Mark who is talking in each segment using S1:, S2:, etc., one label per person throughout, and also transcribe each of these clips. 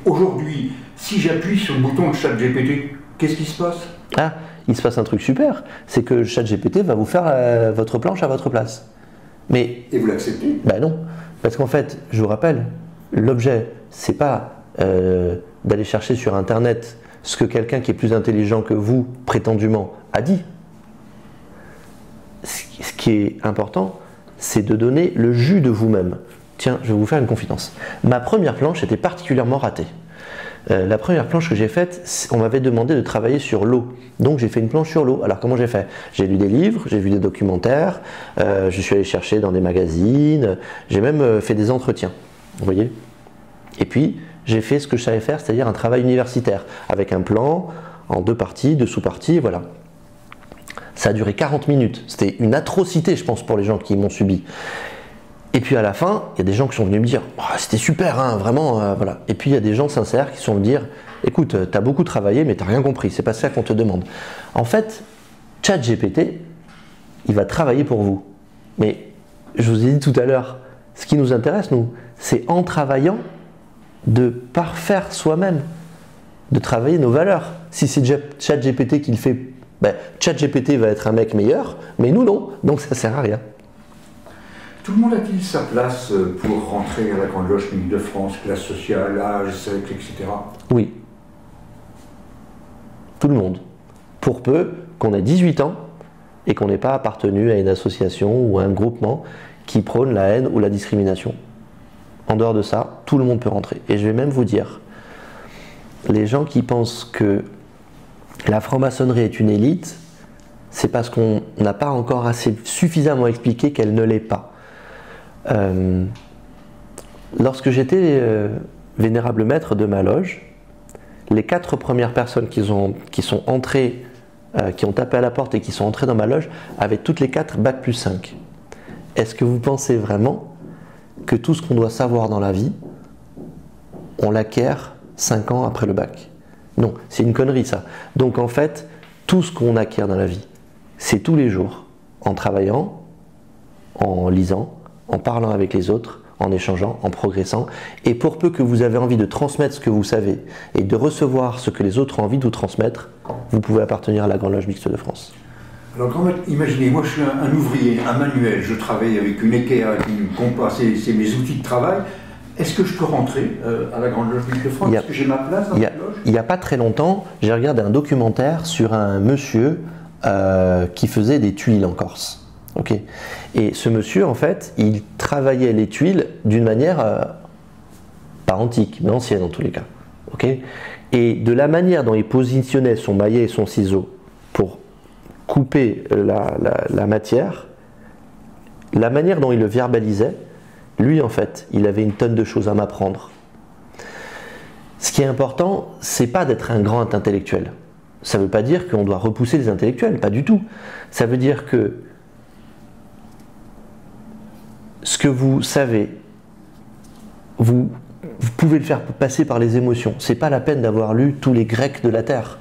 S1: Aujourd'hui, si j'appuie sur le bouton de ChatGPT, qu'est-ce qui se passe?
S2: Ah, il se passe un truc super, c'est que ChatGPT va vous faire votre planche à votre place. Mais,
S1: et vous l'acceptez?
S2: Ben non, parce qu'en fait, je vous rappelle, l'objet, c'est pas d'aller chercher sur Internet ce que quelqu'un qui est plus intelligent que vous, prétendument, a dit. Ce qui est important, c'est de donner le jus de vous-même. Tiens, je vais vous faire une confidence. Ma première planche était particulièrement ratée. La première planche que j'ai faite, on m'avait demandé de travailler sur l'eau. Donc j'ai fait une planche sur l'eau. Alors comment j'ai fait? J'ai lu des livres, j'ai vu des documentaires, je suis allé chercher dans des magazines, j'ai même fait des entretiens. Vous voyez? Et puis j'ai fait ce que je savais faire, c'est-à-dire un travail universitaire, avec un plan en 2 parties, 2 sous-parties, voilà. Ça a duré 40 minutes. C'était une atrocité, je pense, pour les gens qui m'ont subi. Et puis à la fin, il y a des gens qui sont venus me dire oh, « c'était super, hein, vraiment, voilà ». Et puis il y a des gens sincères qui sont venus me dire « écoute, tu as beaucoup travaillé, mais tu n'as rien compris, c'est pas ça qu'on te demande ». En fait, ChatGPT, il va travailler pour vous. Mais je vous ai dit tout à l'heure, ce qui nous intéresse, nous, c'est en travaillant de parfaire soi-même, de travailler nos valeurs. Si c'est ChatGPT qui le fait, ben, ChatGPT va être un mec meilleur, mais nous non, donc ça sert à rien.
S1: Tout le monde a-t-il sa place pour rentrer à la Grande Loge de France, classe sociale, âge, sexe, etc.?
S2: Oui. Tout le monde. Pour peu qu'on ait 18 ans et qu'on n'ait pas appartenu à une association ou à un groupement qui prône la haine ou la discrimination. En dehors de ça, tout le monde peut rentrer. Et je vais même vous dire, les gens qui pensent que la franc-maçonnerie est une élite, c'est parce qu'on n'a pas encore assez suffisamment expliqué qu'elle ne l'est pas. Lorsque j'étais vénérable maître de ma loge, les 4 premières personnes qui sont entrées, qui ont tapé à la porte et qui sont entrées dans ma loge, avaient toutes les 4 bac plus 5. Est-ce que vous pensez vraiment que tout ce qu'on doit savoir dans la vie, on l'acquiert 5 ans après le bac? Non, c'est une connerie ça. Donc en fait, tout ce qu'on acquiert dans la vie, c'est tous les jours, en travaillant, en lisant, en parlant avec les autres, en échangeant, en progressant. Et pour peu que vous avez envie de transmettre ce que vous savez et de recevoir ce que les autres ont envie de vous transmettre, vous pouvez appartenir à la Grande Loge Mixte de France.
S1: Alors imaginez, moi je suis un ouvrier, un manuel, je travaille avec une équerre, avec une compas, c'est mes outils de travail. Est-ce que je peux rentrer à la Grande Loge Mixte de France? Est-ce que j'ai ma place dans cette loge?
S2: Il n'y a pas très longtemps, j'ai regardé un documentaire sur un monsieur qui faisait des tuiles en Corse. Okay. Et ce monsieur, en fait, il travaillait les tuiles d'une manière pas antique, mais ancienne en tous les cas. Okay. Et de la manière dont il positionnait son maillet et son ciseau pour couper la matière, la manière dont il le verbalisait, lui, en fait, il avait une tonne de choses à m'apprendre. Ce qui est important, c'est pas d'être un grand intellectuel. Ça ne veut pas dire qu'on doit repousser les intellectuels, pas du tout. Ça veut dire que ce que vous savez, vous pouvez le faire passer par les émotions. Ce n'est pas la peine d'avoir lu tous les Grecs de la Terre.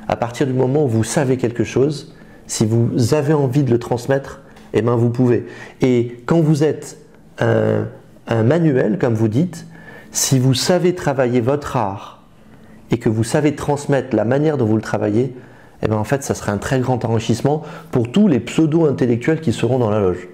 S2: À partir du moment où vous savez quelque chose, si vous avez envie de le transmettre, eh ben vous pouvez. Et quand vous êtes un manuel, comme vous dites, si vous savez travailler votre art et que vous savez transmettre la manière dont vous le travaillez, eh ben en fait, ça serait un très grand enrichissement pour tous les pseudo-intellectuels qui seront dans la loge.